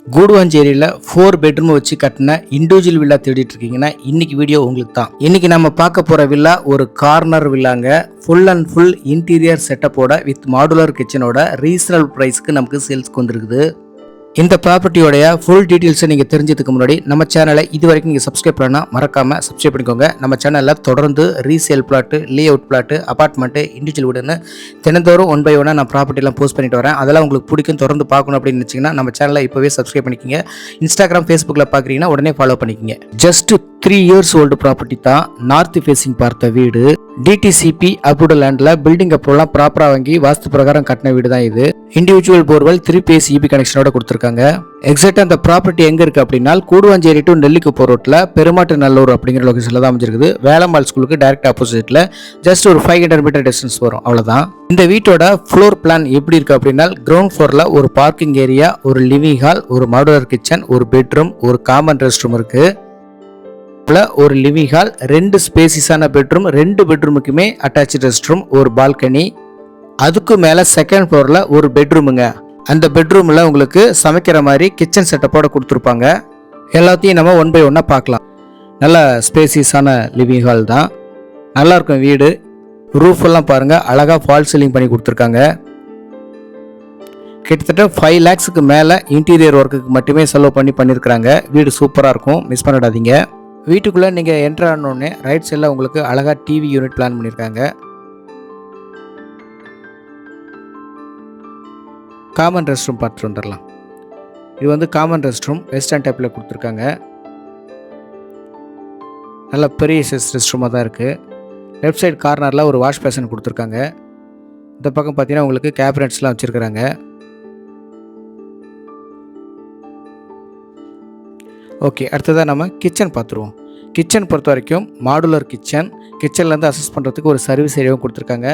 கூடுவாஞ்சேரியில் 4 bedroom வச்சு கட்டின individual villa தேடிட்டு இருக்கீங்கன்னா இன்னைக்கு வீடியோ உங்களுக்கு தான். இன்னைக்கு நம்ம பார்க்க போற வில்லா ஒரு கார்னர் வில்லாங்க. ஃபுல் அண்ட் ஃபுல் இன்டீரியர் செட்டப்போட வித் மாடுலர் கிச்சனோட ரீசனல் பிரைஸ்க்கு நமக்கு சேல்ஸ்க்கு வந்திருக்குது. இந்த ப்ராப்பர்ட்டியோடைய ஃபுல் டீட்டெயில்ஸை நீங்கள் தெரிஞ்சதுக்கு முன்னாடி நம்ம சேனலை இது வரைக்கும் நீங்கள் சப்ஸ்கிரைப் பண்ணால் மறக்காமல் சப்ஸ்கிரைப் பண்ணிக்கோங்க. நம்ம சேனலில் தொடர்ந்து resale plot, layout plot, apartment, individual வீடுன்னு தினந்தோறும் 1 by 1 நான் ப்ராப்பர்ட்டிலாம் போஸ்ட் பண்ணிட்டு வரேன். அதெல்லாம் உங்களுக்கு பிடிக்கும், தொடர்ந்து பார்க்கணும் அப்படின்னு நினச்சிங்கன்னா நம்ம சேனலை இப்போவே சப்ஸ்கிரைப் பண்ணிக்கோங்க. இன்ஸ்டாகிராம், ஃபேஸ்புக்கில் பார்க்குறீங்கன்னா உடனே ஃபாலோ பண்ணிக்கோங்க. ஜஸ்ட் 3 years ஓல்டு ப்ராப்பர்ட்டி தான். நார்த் ஃபேசிங் பார்த்த வீடு. டிடிசிபி அப்ரூவ்டு லேண்டில் பில்டிங் அப்போலாம் ப்ராப்பராக வாங்கி வாஸ்து பிரகாரம் கட்டின வீடு தான் இது. இண்டிவிஜுவல் போர்வெல் 3 phase EB கனெக்ஷனோட கொடுத்துருக்காங்க. எக்ஸாக்டாக அந்த ப்ராப்பர்ட்டி எங்கே இருக்குது அப்படின்னா கூடுவாஞ்சேரி டு நெல்லிக்குப்போ ரோட்டில் பெருமாட்டு நல்லூர் அப்படிங்கிற லொகேஷனில் தான் அமைஞ்சிருக்குது. வேலம்மாள் ஸ்கூலுக்கு டைரக்ட் ஆப்போசிட்டில் ஜஸ்ட் ஒரு 500 மீட்டர் டிஸ்டன்ஸ் வரும், அவ்வளோதான். இந்த வீட்டோட ஃப்ளோர் பிளான் எப்படி இருக்குது அப்படின்னா கிரவுண்ட் ஃப்ளோரில் ஒரு பார்க்கிங் ஏரியா, ஒரு லிவிங் ஹால், ஒரு மாடுலர் கிச்சன், ஒரு பெட்ரூம், ஒரு காமன் ரெஸ்ட் ரூம் இருக்குது. ஒரு லிவிங் ஹால், 2 ஸ்பேசிஸான பெட்ரூம், 2 பெட்ரூமுக்குமே அட்டாச்சு ரெஸ்ட் ரூம், ஒரு பால்கனி. அதுக்கு மேலே செகண்ட் ஃப்ளோரில் ஒரு பெட்ரூமுங்க. அந்த பெட்ரூமில் உங்களுக்கு சமைக்கிற மாதிரி கிச்சன் செட்டப்போட கொடுத்துருப்பாங்க. எல்லாத்தையும் நம்ம 1 by 1 பார்க்கலாம். நல்ல ஸ்பேசிஸான லிவிங் ஹால் தான், நல்லாயிருக்கும் வீடு. ரூஃப் எல்லாம் பாருங்கள், அழகாக ஃபால் சீலிங் பண்ணி கொடுத்துருக்காங்க. கிட்டத்தட்ட 5 lakhsக்கு மேலே இன்டீரியர் ஒர்க்குக்கு மட்டுமே செலவு பண்ணியிருக்கிறாங்க. வீடு சூப்பராக இருக்கும், மிஸ் பண்ணிடாதீங்க. வீட்டுக்குள்ளே நீங்கள் என்ட்ரு ஆனோடனே ரைட் சைடில் உங்களுக்கு அழகாக டிவி யூனிட் பிளான் பண்ணியிருக்காங்க. காமன் ரெஸ்ட் ரூம் பார்த்துட்டு வந்துடலாம். இது வந்து காமன் ரெஸ்ட் ரூம், வெஸ்டர்ன் டைப்பில் கொடுத்துருக்காங்க. நல்ல பெரிய சைஸ் ரெஸ்ட் ரூமாக தான் இருக்குது. லெஃப்ட் சைடு கார்னரில் ஒரு வாஷ் பேஷன் கொடுத்துருக்காங்க. இந்த பக்கம் பார்த்தீங்கன்னா உங்களுக்கு கேபினட்ஸ்லாம் வச்சுருக்குறாங்க. ஓகே, அடுத்ததாக நம்ம கிச்சன் பார்த்துருவோம். கிச்சன் பொறுத்த வரைக்கும் மாடுலர் கிச்சன். கிச்சன்லேருந்து அசஸ் பண்ணுறதுக்கு ஒரு சர்வீஸ் ஏரியாவும் கொடுத்துருக்காங்க.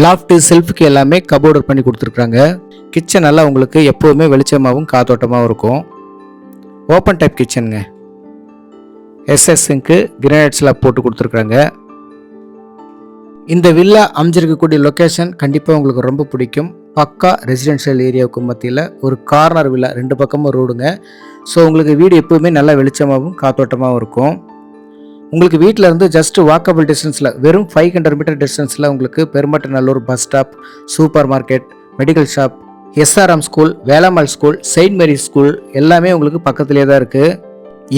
லாஃப்ட்டு, செல்ஃபுக்கு எல்லாமே கபோர்டு பண்ணி கொடுத்துருக்காங்க. கிச்சன் நல்லா உங்களுக்கு எப்போதுமே வெளிச்சமாகவும் காத்தோட்டமாகவும் இருக்கும். Open type கிச்சனுங்க. எஸ்எஸ்ஸுக்கு கிரானைட்ஸ்லாம் போட்டு கொடுத்துருக்குறாங்க. இந்த வில்லா அமைஞ்சிருக்கக்கூடிய லொக்கேஷன் கண்டிப்பாக உங்களுக்கு ரொம்ப பிடிக்கும். பக்கா ரெசிடென்ஷியல் ஏரியாவுக்கு மத்தியில் ஒரு கார்னர் வில்லா, 2 பக்கமும் ரோடுங்க. ஸோ உங்களுக்கு வீடு எப்போவுமே நல்லா வெளிச்சமாகவும் காத்தோட்டமாகவும் இருக்கும். உங்களுக்கு வீட்டில் இருந்து ஜஸ்ட் வாக்கபிள் டிஸ்டன்ஸில் வெறும் 500 மீட்டர் டிஸ்டன்ஸில் உங்களுக்கு Perumattu Nallur bus stop, super market, medical shop, SRM school, Velammal school, saint Mary school எல்லாமே உங்களுக்கு பக்கத்துலேயே தான் இருக்குது.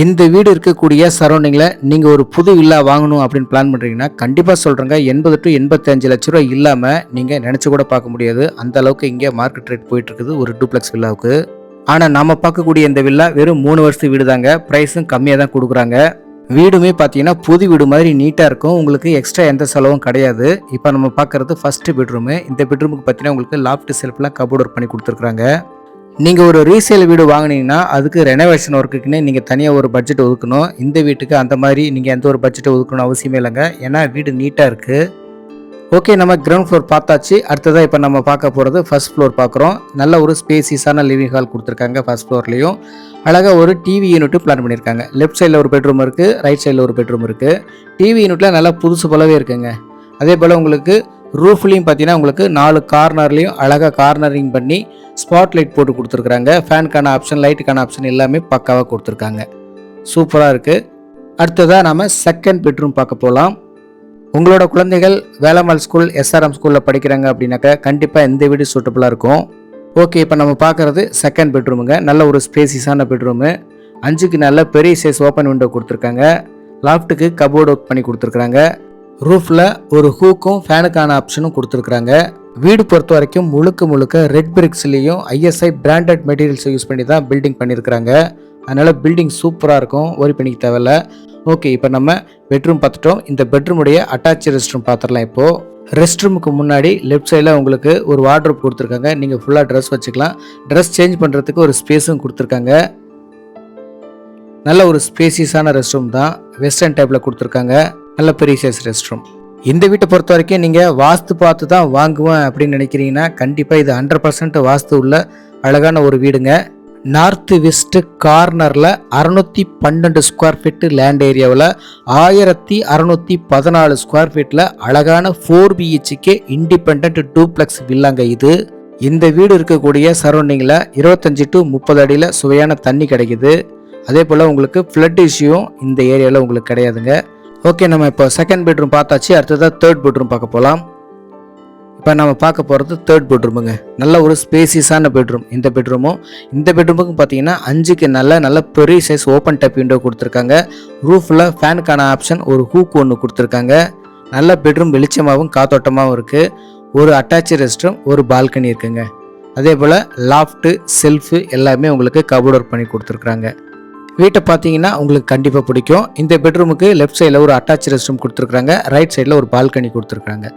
இந்த வீடு இருக்கக்கூடிய சரௌண்டிங்கில் நீங்கள் ஒரு புது வில்லா வாங்கணும் அப்படின்னு பிளான் பண்ணுறீங்கன்னா கண்டிப்பாக சொல்கிறேங்க, 80 to 85 லட்ச ரூபா இல்லாமல் நீங்கள் நினச்சி கூட பார்க்க முடியாது. அந்த அளவுக்கு இங்கே மார்க்கெட் ரேட் போயிட்டுருக்குது ஒரு டூப்ளெக்ஸ் வில்லாவுக்கு. ஆனால் நம்ம பார்க்கக்கூடிய இந்த வில்லா வெறும் 3 வருஷத்து வீடு தாங்க. ப்ரைஸும் கம்மியாக தான் கொடுக்குறாங்க. வீடுமே பார்த்தீங்கன்னா புது வீடு மாதிரி நீட்டாக இருக்கும். உங்களுக்கு எக்ஸ்ட்ரா எந்த செலவும் கிடையாது. இப்போ நம்ம பார்க்குறது ஃபஸ்ட்டு பெட்ரூமு. இந்த பெட்ரூமுக்கு பார்த்தீங்கன்னா உங்களுக்கு லாஃப்ட் செல்ஃப்லாம் கபோர்ட் ஒர்க் பண்ணி கொடுத்துருக்குறாங்க. நீங்கள் ஒரு ரீசேல் வீடு வாங்கினீங்கன்னா அதுக்கு ரெனோவேஷன் ஒர்க்குக்குன்னே நீங்கள் தனியாக ஒரு பட்ஜெட் ஒதுக்கணும். இந்த வீட்டுக்கு அந்த மாதிரி நீங்கள் எந்த ஒரு பட்ஜெட்டை ஒதுக்கணும் அவசியமே இல்லைங்க. ஏன்னா வீடு நீட்டாக இருக்குது. ஓகே, நம்ம கிரவுண்ட் ஃப்ளோர் பார்த்தாச்சு. அடுத்ததாக இப்போ நம்ம பார்க்க போகிறது ஃபர்ஸ்ட் ஃப்ளோர் பார்க்குறோம். நல்ல ஒரு ஸ்பேசிஸான லிவிங் ஹால் கொடுத்துருக்காங்க. ஃபர்ஸ்ட் ஃப்ளோர்லேயும் அழகாக ஒரு டிவி யூனிட்டும் பிளான் பண்ணியிருக்காங்க. லெஃப்ட் சைடில் ஒரு பெட்ரூம் இருக்குது, ரைட் சைடில் ஒரு பெட்ரூம் இருக்குது. டிவி யூனிட்டில் நல்லா புதுசு போலவே இருக்குங்க. அதே போல் உங்களுக்கு ரூஃப்லேயும் பார்த்தீங்கன்னா உங்களுக்கு 4 கார்னர்லேயும் அழகாக கார்னரிங் பண்ணி ஸ்பாட் லைட் போட்டு கொடுத்துருக்குறாங்க. ஃபேனுக்கான ஆப்ஷன், லைட்டுக்கான ஆப்ஷன் எல்லாமே பக்காவாக கொடுத்துருக்காங்க. சூப்பராக இருக்குது. அடுத்ததாக நம்ம செகண்ட் பெட்ரூம் பார்க்க போகலாம். உங்களோட குழந்தைகள் வேலம்மாள் ஸ்கூல், SRM ஸ்கூலில் படிக்கிறாங்க அப்படின்னாக்கா கண்டிப்பாக இந்த வீடு சூட்டபுளாக இருக்கும். ஓகே, இப்போ நம்ம பார்க்குறது செகண்ட் பெட்ரூமுங்க. நல்ல ஒரு ஸ்பேசிஸான பெட்ரூமு. 5க்கு நல்ல பெரிய சைஸ் ஓப்பன் விண்டோ கொடுத்துருக்காங்க. லாஃப்ட்டுக்கு கபோர்டு ஒர்க் பண்ணி கொடுத்துருக்குறாங்க. ரூஃபில் ஒரு ஹூக்கும் ஃபேனுக்கான ஆப்ஷனும் கொடுத்துருக்குறாங்க. வீடு பொறுத்த வரைக்கும் முழுக்க ரெட் பிரிக்ஸ்லேயும் ISI பிராண்டட் மெட்டீரியல்ஸை யூஸ் பண்ணி தான் பில்டிங் பண்ணியிருக்கிறாங்க. அதனால் பில்டிங் சூப்பராக இருக்கும், ஒரி பண்ணிக்க தேவையில்ல. ஓகே, இப்போ நம்ம பெட்ரூம் பார்த்துட்டோம். இந்த பெட்ரூமுடைய அட்டாச் ரெஸ்ட் ரூம் பார்த்துடலாம். இப்போது ரெஸ்ட் ரூமுக்கு முன்னாடி லெஃப்ட் சைடில் உங்களுக்கு ஒரு வார்ட்ரோப் கொடுத்துருக்காங்க. நீங்கள் ஃபுல்லாக ட்ரெஸ் வச்சுக்கலாம். ட்ரெஸ் சேஞ்ச் பண்ணுறதுக்கு ஒரு ஸ்பேஸும் கொடுத்துருக்காங்க. நல்ல ஒரு ஸ்பேசியஸான ரெஸ்ட் ரூம் தான், வெஸ்டர்ன் டைப்பில் கொடுத்துருக்காங்க. நல்ல பெரிய சைஸ் ரெஸ்ட் ரூம். இந்த வீட்டை பொறுத்த வரைக்கும் நீங்கள் வாஸ்து பார்த்து தான் வாங்குவேன் அப்படின்னு நினைக்கிறீங்கன்னா கண்டிப்பாக இது 100% வாஸ்து உள்ள அழகான ஒரு வீடுங்க. நார்த் வெஸ்ட் கார்னரில் 612 ஸ்கொயர் ஃபீட் லேண்ட் ஏரியாவில் 1614 ஸ்கொயர் ஃபீட்டில் அழகான 4 BHK இண்டிபெண்ட் டூப்ளெக்ஸ் வில்லாங்க இது. இந்த வீடு இருக்கக்கூடிய சரௌண்டிங்கில் 25 to 30 அடியில் சுவையான தண்ணி கிடைக்குது. அதே போல் உங்களுக்கு ஃப்ளட் இஷ்யூவும் இந்த ஏரியாவில் உங்களுக்கு கிடையாதுங்க. ஓகே, நம்ம இப்போ செகண்ட் பெட்ரூம் பார்த்தாச்சு. அடுத்ததாக தேர்ட் பெட்ரூம் பார்க்க போகலாம். இப்போ நம்ம பார்க்க போகிறது தேர்ட் பெட்ரூமுங்க. நல்ல ஒரு ஸ்பேசியஸான பெட்ரூம். இந்த பெட்ரூமுக்கு பார்த்தீங்கன்னா 5க்கு நல்ல பெரிய சைஸ் ஓப்பன் டைப் விண்டோ கொடுத்துருக்காங்க. ரூஃபில் ஃபேனுக்கான ஆப்ஷன், ஒரு ஹூக் ஒன்று கொடுத்துருக்காங்க. நல்ல பெட்ரூம் வெளிச்சமாகவும் காத்தோட்டமாகவும் இருக்குது. ஒரு அட்டாச் ரெஸ்ட் ரூம், ஒரு பால்கனி இருக்குங்க. அதே போல் லாஃப்ட்டு, செல்ஃபு எல்லாமே உங்களுக்கு கபோர்ட் ஒர்க் பண்ணி கொடுத்துருக்குறாங்க. வீட்டை பார்த்தீங்கன்னா உங்களுக்கு கண்டிப்பாக பிடிக்கும். இந்த பெட்ரூமுக்கு லெஃப்ட் சைடில் ஒரு அட்டாச் ரெஸ்ட் ரூம் கொடுத்துருக்காங்க. ரைட் சைடில் ஒரு பால்கனி கொடுத்துருக்காங்க.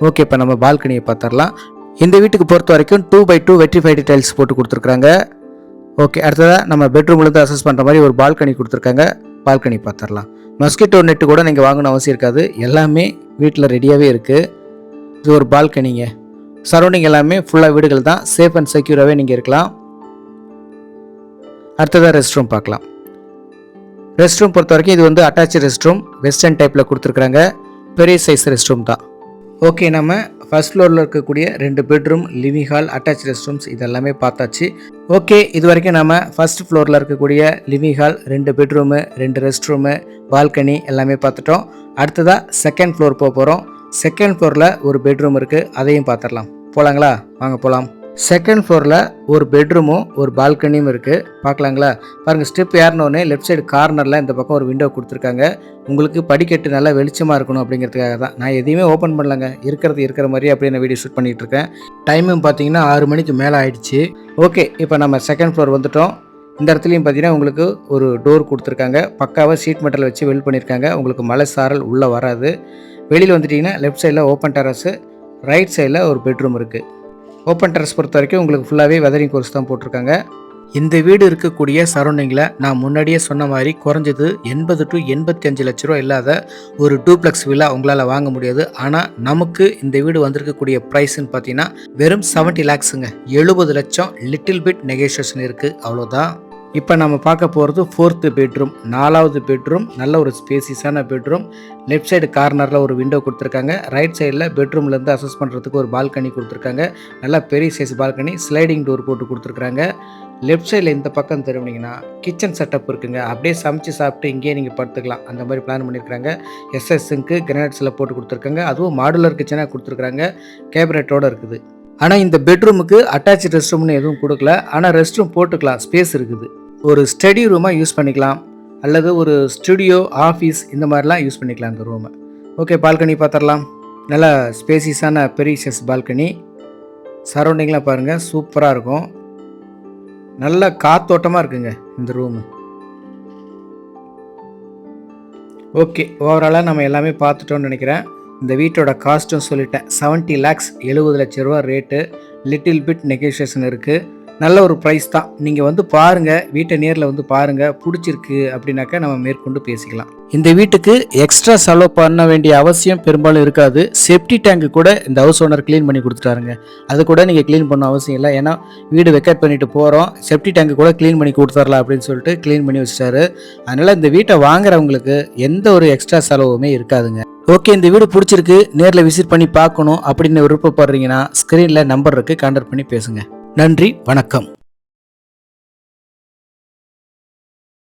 ஓகே, இப்போ நம்ம பால்கனியை பார்த்துடலாம். இந்த வீட்டுக்கு பொறுத்த வரைக்கும் 2x2 வெட்ரிஃபைடு டைல்ஸ் போட்டு கொடுத்துருக்காங்க. ஓகே, அடுத்ததாக நம்ம பெட்ரூம்லேருந்து அசஸ் பண்ணுற மாதிரி ஒரு பால்கனி கொடுத்துருக்காங்க. பால்கனி பார்த்துடலாம். மஸ்கிட்டோ நெட்டு கூட நீங்கள் வாங்கணும் அவசியம் இருக்காது. எல்லாமே வீட்டில் ரெடியாகவே இருக்குது. இது ஒரு பால்கனிங்க. சரௌண்டிங் எல்லாமே ஃபுல்லாக வீடுகள் தான். சேஃப் அண்ட் செக்யூராகவே நீங்கள் இருக்கலாம். அடுத்ததாக ரெஸ்ட் ரூம் பார்க்கலாம். ரெஸ்ட் ரூம் பொறுத்த வரைக்கும் இது வந்து அட்டாச் ரெஸ்ட் ரூம், வெஸ்டர்ன் டைப்பில் கொடுத்துருக்குறாங்க. பெரிய சைஸ் ரெஸ்ட் ரூம் தான். ஓகே, நம்ம ஃபர்ஸ்ட் ஃப்ளோரில் இருக்கக்கூடிய 2 bedroom, living hall, attach rest rooms இதெல்லாமே பார்த்தாச்சு. ஓகே, இது வரைக்கும் நம்ம ஃபர்ஸ்ட் ஃப்ளோரில் இருக்கக்கூடிய living hall, 2 bedroom, 2 rest room, balcony எல்லாமே பார்த்துட்டோம். அடுத்ததாக செகண்ட் ஃப்ளோர் போக போகிறோம். செகண்ட் ஃப்ளோரில் ஒரு பெட்ரூம் இருக்குது, அதையும் பார்த்துடலாம். போகலாங்களா? வாங்க போகலாம். செகண்ட் ஃப்ளோரில் ஒரு பெட்ரூமும் ஒரு பால்கனியும் இருக்குது. பார்க்கலாங்களா? பாருங்கள், ஸ்டெப் ஏறினோடனே லெஃப்ட் சைடு கார்னரில் இந்த பக்கம் ஒரு விண்டோ கொடுத்துருக்காங்க. உங்களுக்கு படிக்கட்டு நல்லா வெளிச்சமாக இருக்கணும் அப்படிங்கிறதுக்காக தான். நான் எதையுமே ஓப்பன் பண்ணலங்க, இருக்கிற மாதிரி அப்படியே நான் வீடியோ ஷூட் பண்ணிகிட்டு இருக்கேன். டைமும் பார்த்தீங்கன்னா 6 மணிக்கு மேலே ஆயிடுச்சு. ஓகே, இப்போ நம்ம செகண்ட் ஃப்ளோர் வந்துட்டோம். இந்த இடத்துலையும் பார்த்தீங்கன்னா உங்களுக்கு ஒரு டோர் கொடுத்துருக்காங்க. பக்காவாக ஷீட் மெட்டல் வச்சு வெல்ட் பண்ணியிருக்காங்க. உங்களுக்கு மழை சாரல் உள்ளே வராது. வெளியில் வந்துட்டிங்கன்னா லெஃப்ட் சைடில் ஓப்பன் டெரஸு, ரைட் சைடில் ஒரு பெட்ரூம் இருக்குது. ஓப்பன் டெரஸ் பொறுத்த வரைக்கும் உங்களுக்கு ஃபுல்லாகவே வெதரிங் கோர்ஸ் தான் போட்டிருக்காங்க. இந்த வீடு இருக்கக்கூடிய சரௌண்டிங்கில் நான் முன்னாடியே சொன்ன மாதிரி குறைஞ்சது 80 to 85 லட்ச ரூபா இல்லாத ஒரு டூப்ளெக்ஸ் வில்லா உங்களால் வாங்க முடியாது. ஆனால் நமக்கு இந்த வீடு வந்திருக்கக்கூடிய ப்ரைஸ்ன்னு பார்த்தீங்கன்னா வெறும் 70 lakhsங்க. 70 லட்சம். லிட்டில் பிட் நெகோஷியேஷன் இருக்குது, அவ்வளோதான். இப்போ நம்ம பார்க்க போகிறது 4th பெட்ரூம், 4வது பெட்ரூம். நல்ல ஒரு ஸ்பேசியஸான பெட்ரூம். லெஃப்ட் சைடு கார்னரில் ஒரு விண்டோ கொடுத்துருக்காங்க. ரைட் சைடில் பெட்ரூம்லேருந்து அசஸ் பண்ணுறதுக்கு ஒரு பால்கனி கொடுத்துருக்காங்க. நல்லா பெரிய சைஸ் பால்கனி, ஸ்லைடிங் டோர் போட்டு கொடுத்துருக்குறாங்க. லெஃப்ட் சைடில் இந்த பக்கம் திரும்பினீங்கன்னா கிச்சன் செட்டப் இருக்குங்க. அப்படியே சமைச்சு சாப்பிட்டு இங்கேயே நீங்கள் படுத்துக்கலாம், அந்த மாதிரி பிளான் பண்ணியிருக்காங்க. எஸ்எஸ்ஸுக்கு கிரானைட்ஸில் போட்டு கொடுத்துருக்காங்க. அதுவும் மாடுலர் கிச்சனாக கொடுத்துருக்குறாங்க. கேபினட்டோடு இருக்குது. ஆனால் இந்த பெட்ரூமுக்கு அட்டாச் ரெஸ்ட் ரூம்னு எதுவும் கொடுக்கல. ஆனால் ரெஸ்ட் ரூம் போட்டுக்கலாம், ஸ்பேஸ் இருக்குது. ஒரு ஸ்டடி ரூமாக யூஸ் பண்ணிக்கலாம், அல்லது ஒரு ஸ்டுடியோ, ஆஃபீஸ் இந்த மாதிரிலாம் யூஸ் பண்ணிக்கலாம் இந்த ரூமை. ஓகே, பால்கனி பார்த்துடலாம். நல்லா ஸ்பேசியஸான பெரிய சைஸ் பால்கனி. சரௌண்டிங்லாம் பாருங்கள், சூப்பராக இருக்கும். நல்ல காத்தோட்டமாக இருக்குங்க இந்த ரூமு. ஓகே, ஓவராலாக நம்ம எல்லாமே பார்த்துட்டோம்னு நினைக்கிறேன். இந்த வீட்டோட காஸ்ட்டும் சொல்லிட்டேன். 70 lakhs, 70 லட்ச ரூபா ரேட்டு. லிட்டில் பிட் நெகோஷியேஷன் இருக்குது. நல்ல ஒரு ப்ரைஸ் தான். நீங்கள் வந்து பாருங்கள், வீட்டை நேரில் வந்து பாருங்கள். பிடிச்சிருக்கு அப்படின்னாக்கா நம்ம மேற்கொண்டு பேசிக்கலாம். இந்த வீட்டுக்கு எக்ஸ்ட்ரா செலவு பண்ண வேண்டிய அவசியம் பெரும்பாலும் இருக்காது. செப்டி டேங்க் கூட இந்த ஹவுஸ் ஓனர் க்ளீன் பண்ணி கொடுத்துட்டாருங்க. அது கூட நீங்கள் க்ளீன் பண்ண அவசியம் இல்லை. ஏன்னா வீடு வெக்கேட் பண்ணிட்டு போகிறோம், செப்டி டேங்க் கூட க்ளீன் பண்ணி கொடுத்துடலாம் அப்படின்னு சொல்லிட்டு க்ளீன் பண்ணி வச்சிட்டாரு. அதனால் இந்த வீட்டை வாங்குறவங்களுக்கு எந்த ஒரு எக்ஸ்ட்ரா செலவுமே இருக்காதுங்க. ஓகே, இந்த வீடு பிடிச்சிருக்கு, நேரில் விசிட் பண்ணி பார்க்கணும் அப்படின்னு விருப்பப்படுறீங்கன்னா ஸ்க்ரீனில் நம்பர் இருக்குது, கான்டாக்ட் பண்ணி பேசுங்க. நன்றி, வணக்கம்.